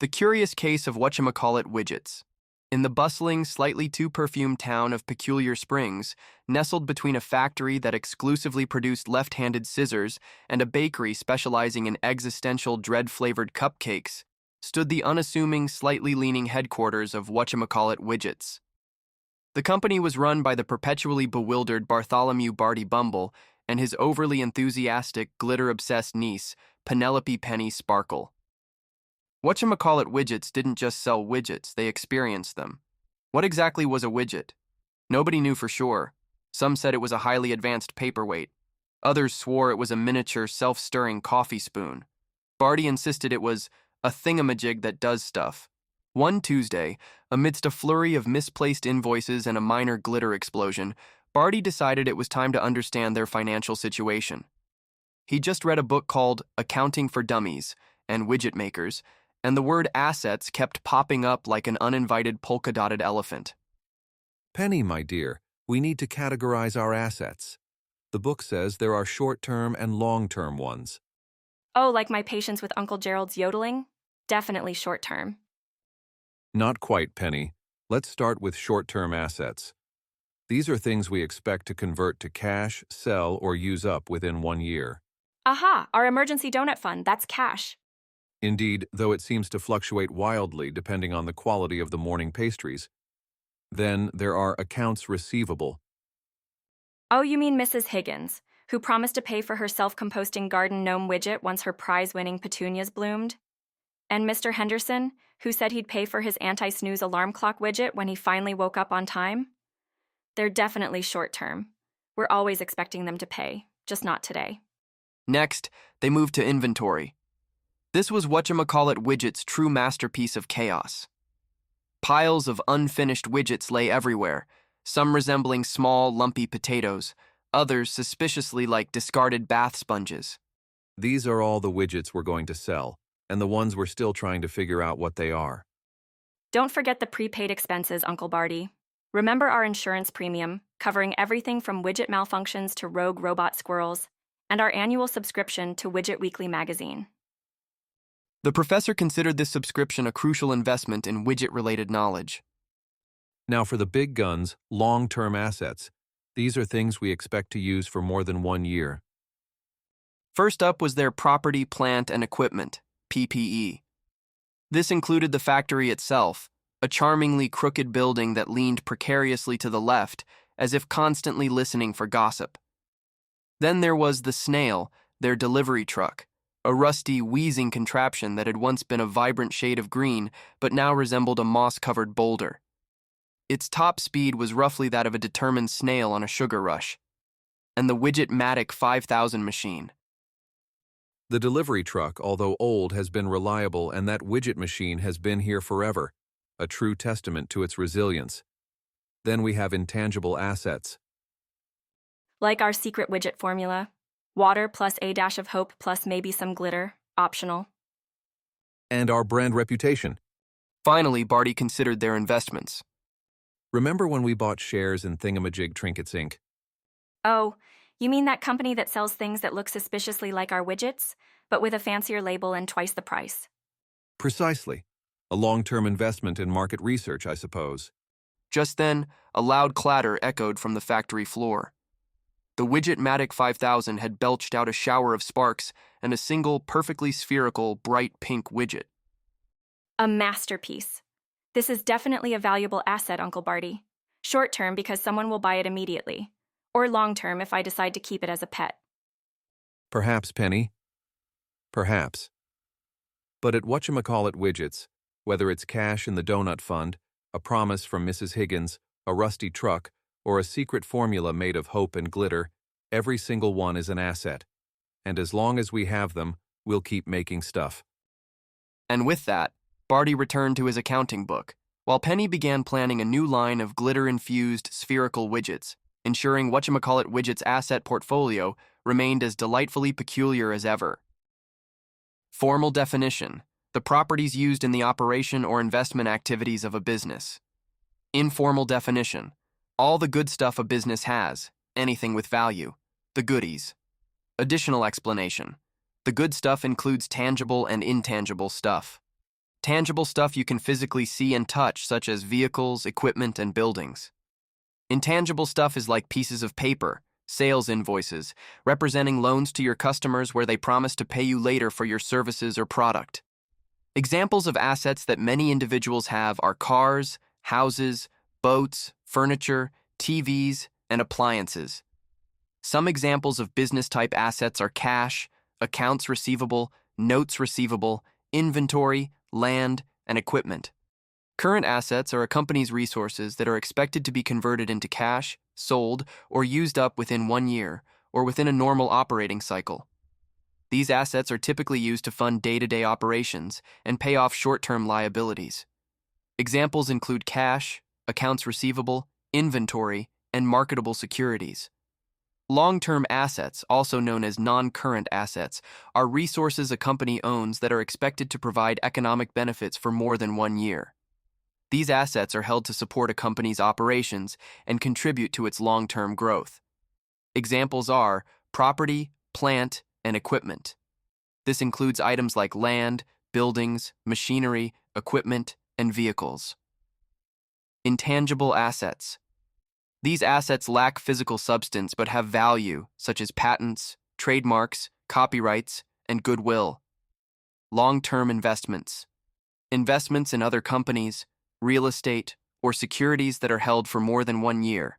The Curious Case of Whatchamacallit Widgets. In the bustling, slightly-too-perfumed town of Peculiar Springs, nestled between a factory that exclusively produced left-handed scissors and a bakery specializing in existential dread-flavored cupcakes, stood the unassuming, slightly leaning headquarters of Whatchamacallit Widgets. The company was run by the perpetually bewildered Bartholomew Barty Bumble and his overly enthusiastic, glitter-obsessed niece, Penelope Penny Sparkle. Whatchamacallit Widgets didn't just sell widgets, they experienced them. What exactly was a widget? Nobody knew for sure. Some said it was a highly advanced paperweight. Others swore it was a miniature, self-stirring coffee spoon. Barty insisted it was a thingamajig that does stuff. One Tuesday, amidst a flurry of misplaced invoices and a minor glitter explosion, Barty decided it was time to understand their financial situation. He'd just read a book called Accounting for Dummies and Widget Makers, and the word assets kept popping up like an uninvited polka-dotted elephant. Penny, my dear, we need to categorize our assets. The book says there are short-term and long-term ones. Oh, like my patience with Uncle Gerald's yodeling? Definitely short-term. Not quite, Penny. Let's start with short-term assets. These are things we expect to convert to cash, sell, or use up within 1 year. Aha, our emergency donut fund, that's cash. Indeed, though it seems to fluctuate wildly depending on the quality of the morning pastries. Then there are accounts receivable. Oh, you mean Mrs. Higgins, who promised to pay for her self-composting garden gnome widget once her prize-winning petunias bloomed? And Mr. Henderson, who said he'd pay for his anti-snooze alarm clock widget when he finally woke up on time? They're definitely short-term. We're always expecting them to pay, just not today. Next, they moved to inventory. This was Whatchamacallit Widgets' true masterpiece of chaos. Piles of unfinished widgets lay everywhere, some resembling small, lumpy potatoes, others suspiciously like discarded bath sponges. These are all the widgets we're going to sell, and the ones we're still trying to figure out what they are. Don't forget the prepaid expenses, Uncle Barty. Remember our insurance premium, covering everything from widget malfunctions to rogue robot squirrels, and our annual subscription to Widget Weekly magazine. The professor considered this subscription a crucial investment in widget-related knowledge. Now for the big guns, long-term assets. These are things we expect to use for more than 1 year. First up was their property, plant, and equipment, PPE. This included the factory itself, a charmingly crooked building that leaned precariously to the left, as if constantly listening for gossip. Then there was the snail, their delivery truck, a rusty, wheezing contraption that had once been a vibrant shade of green, but now resembled a moss-covered boulder. Its top speed was roughly that of a determined snail on a sugar rush. And the Whatchamacallit 5000 machine. The delivery truck, although old, has been reliable, and that widget machine has been here forever, a true testament to its resilience. Then we have intangible assets. Like our secret widget formula. Water plus a dash of hope plus maybe some glitter, optional. And our brand reputation. Finally, Barty considered their investments. Remember when we bought shares in Thingamajig Trinkets Inc.? Oh, you mean that company that sells things that look suspiciously like our widgets, but with a fancier label and twice the price? Precisely. A long-term investment in market research, I suppose. Just then, a loud clatter echoed from the factory floor. The Whatchamacallit 5000 had belched out a shower of sparks and a single, perfectly spherical, bright pink widget. A masterpiece. This is definitely a valuable asset, Uncle Barty. Short-term because someone will buy it immediately, or long-term if I decide to keep it as a pet. Perhaps, Penny. Perhaps. But at Whatchamacallit Widgets, whether it's cash in the donut fund, a promise from Mrs. Higgins, a rusty truck, or a secret formula made of hope and glitter, every single one is an asset. And as long as we have them, we'll keep making stuff. And with that, Barty returned to his accounting book, while Penny began planning a new line of glitter-infused spherical widgets, ensuring Whatchamacallit Widgets' asset portfolio remained as delightfully peculiar as ever. Formal definition: the properties used in the operation or investment activities of a business. Informal definition: all the good stuff a business has, anything with value, the goodies. Additional explanation: the good stuff includes tangible and intangible stuff. Tangible stuff you can physically see and touch, such as vehicles, equipment, and buildings. Intangible stuff is like pieces of paper, sales invoices, representing loans to your customers where they promise to pay you later for your services or product. Examples of assets that many individuals have are cars, houses, boats, furniture, TVs, and appliances. Some examples of business-type assets are cash, accounts receivable, notes receivable, inventory, land, and equipment. Current assets are a company's resources that are expected to be converted into cash, sold, or used up within 1 year, or within a normal operating cycle. These assets are typically used to fund day-to-day operations and pay off short-term liabilities. Examples include cash, accounts receivable, inventory, and marketable securities. Long-term assets, also known as non-current assets, are resources a company owns that are expected to provide economic benefits for more than 1 year. These assets are held to support a company's operations and contribute to its long-term growth. Examples are property, plant, and equipment. This includes items like land, buildings, machinery, equipment, and vehicles. Intangible assets. These assets lack physical substance but have value, such as patents, trademarks, copyrights, and goodwill. Long-term investments. Investments in other companies, real estate, or securities that are held for more than 1 year.